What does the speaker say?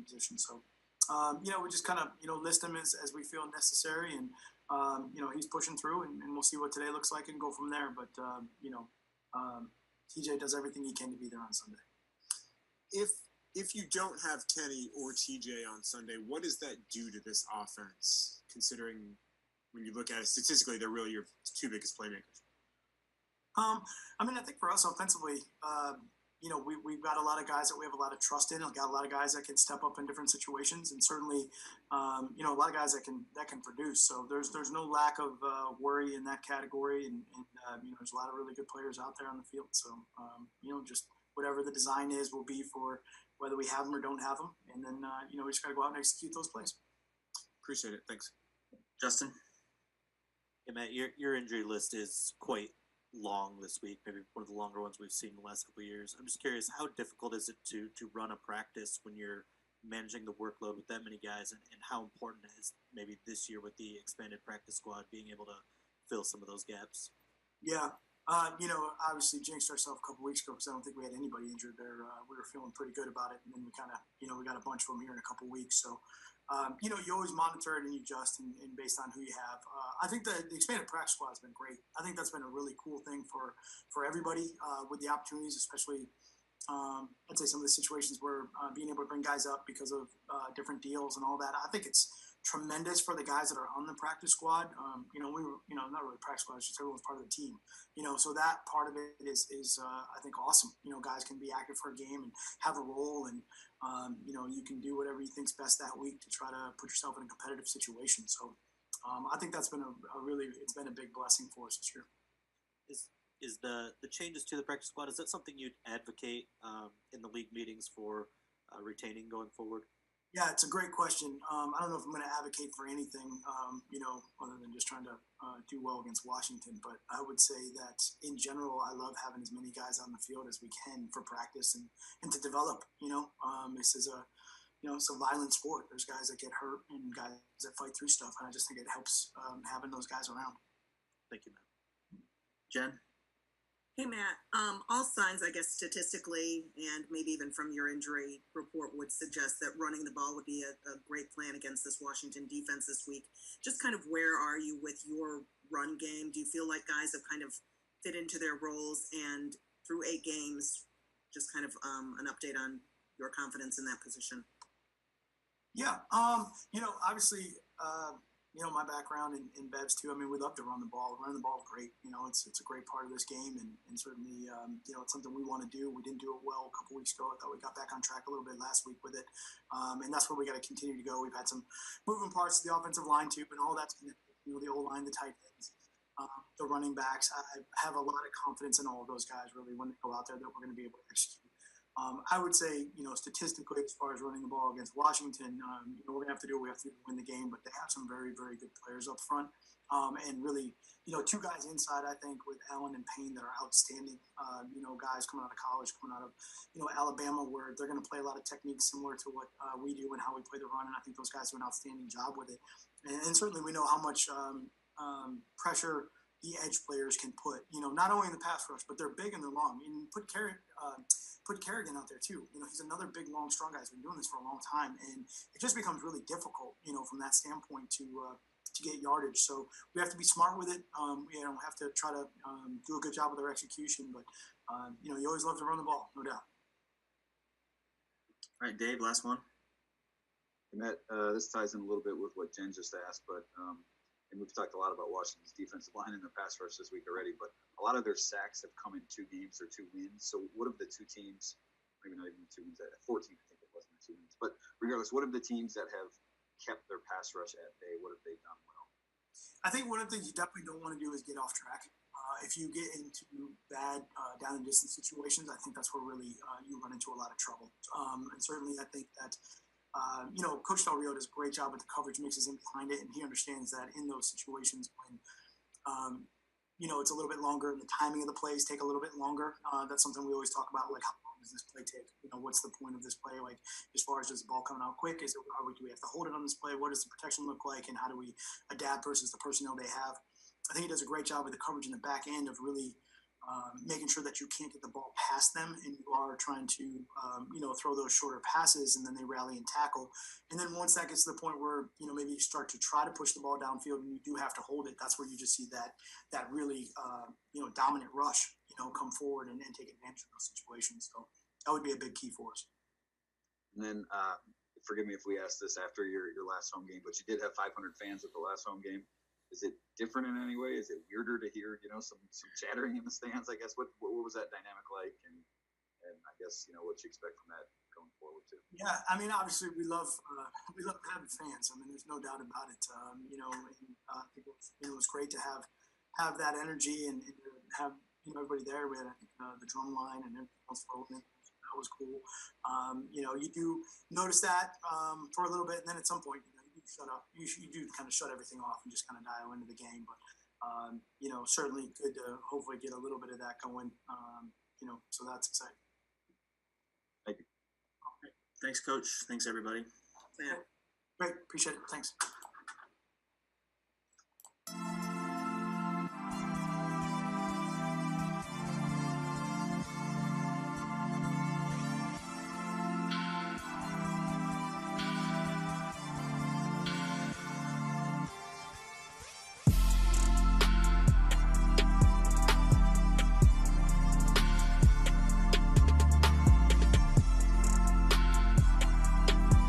different positions. So, we just kind of, list him as we feel necessary. And, he's pushing through and we'll see what today looks like and go from there. But, TJ does everything he can to be there on Sunday. If you don't have Kenny or TJ on Sunday, what does that do to this offense, considering when you look at it statistically, they're really your two biggest playmakers? I think for us offensively, we've got a lot of guys that we have a lot of trust in. We've got a lot of guys that can step up in different situations, and certainly, a lot of guys that can produce. So there's no lack of worry in that category, and there's a lot of really good players out there on the field. So just whatever the design is will be for whether we have them or don't have them, and then we just got to go out and execute those plays. Appreciate it. Thanks, Justin. Yeah, Matt, your injury list is quite long this week, maybe one of the longer ones we've seen in the last couple of years. I'm just curious, how difficult is it to run a practice when you're managing the workload with that many guys, and how important is maybe this year with the expanded practice squad being able to fill some of those gaps? Yeah. Obviously jinxed ourselves a couple weeks ago because I don't think we had anybody injured there. We were feeling pretty good about it, and then we kind of, we got a bunch of them here in a couple weeks. So, you always monitor it and you adjust and based on who you have. I think the expanded practice squad has been great. I think that's been a really cool thing for everybody with the opportunities, especially I'd say some of the situations where being able to bring guys up because of different deals and all that. I think it's tremendous for the guys that are on the practice squad. We were, not really practice squad, just everyone's part of the team. So that part of it is I think awesome. Guys can be active for a game and have a role, and you can do whatever you think's best that week to try to put yourself in a competitive situation. So I think that's been it's been a big blessing for us this year. Is the changes to the practice squad, is that something you'd advocate in the league meetings for retaining going forward? Yeah, it's a great question. I don't know if I'm going to advocate for anything, other than just trying to do well against Washington. But I would say that in general, I love having as many guys on the field as we can for practice and to develop. This is it's a violent sport. There's guys that get hurt and guys that fight through stuff, and I just think it helps having those guys around. Thank you, Matt. Jen? Hey, Matt, all signs, I guess, statistically, and maybe even from your injury report would suggest that running the ball would be a great plan against this Washington defense this week. Just kind of where are you with your run game? Do you feel like guys have kind of fit into their roles, and through 8 games, just kind of an update on your confidence in that position? Yeah, obviously, my background in Bev's too. I mean, we love to run the ball. Running the ball is great. It's a great part of this game, and certainly, it's something we want to do. We didn't do it well a couple weeks ago. I thought we got back on track a little bit last week with it, and that's where we got to continue to go. We've had some moving parts to the offensive line too, and all that's going to, the O line, the tight ends, the running backs. I have a lot of confidence in all of those guys really when they go out there that we're going to be able to execute. I would say, statistically, as far as running the ball against Washington, we're going to have to do what we have to do to win the game, but they have some very, very good players up front. And really, 2 guys inside, I think, with Allen and Payne that are outstanding, guys coming out of college, coming out of, Alabama, where they're going to play a lot of techniques similar to what we do and how we play the run. And I think those guys do an outstanding job with it. And certainly we know how much pressure the edge players can put, not only in the pass rush, but they're big and they're long. And put Kerrigan out there too. He's another big, long, strong guy. He's been doing this for a long time, and it just becomes really difficult, from that standpoint to get yardage. So we have to be smart with it. We have to try to do a good job with our execution, but you always love to run the ball, no doubt. All right, Dave, last one. And that this ties in a little bit with what Jen just asked, but and we've talked a lot about Washington's defensive line in the pass rush this week already, but a lot of their sacks have come in 2 games or 2 wins. So what of the 2 teams, maybe not even 2 wins, 14, I think it wasn't 2 wins, but regardless, what of the teams that have kept their pass rush at bay, what have they done well? I think one of the things you definitely don't want to do is get off track. If you get into bad down and distance situations, I think that's where really you run into a lot of trouble. And certainly I think that Coach Del Rio does a great job with the coverage, mixes in behind it, and he understands that in those situations when, it's a little bit longer and the timing of the plays take a little bit longer. That's something we always talk about, like how long does this play take? What's the point of this play? Like as far as does the ball coming out quick? Do we have to hold it on this play? What does the protection look like? And how do we adapt versus the personnel they have? I think he does a great job with the coverage in the back end of really making sure that you can't get the ball past them, and you are trying to, throw those shorter passes, and then they rally and tackle. And then once that gets to the point where, maybe you start to try to push the ball downfield and you do have to hold it, that's where you just see that really, dominant rush, come forward and take advantage of those situations. So that would be a big key for us. And then, forgive me if we asked this after your last home game, but you did have 500 fans at the last home game. Is it different in any way? Is it weirder to hear, some chattering in the stands? I guess what was that dynamic like, and I guess what you expect from that going forward too. Yeah, I mean, obviously we love having fans. I mean, there's no doubt about it. I think it was great to have that energy and to have everybody there. We had the drum line and everything else rolling. That was cool. You do notice that for a little bit, and then at some point, you shut up. You do kind of shut everything off and just kind of dial into the game. But certainly good to hopefully get a little bit of that going. So that's exciting. Thanks, Coach. Thanks, everybody. Yeah. Great, appreciate it. Thanks.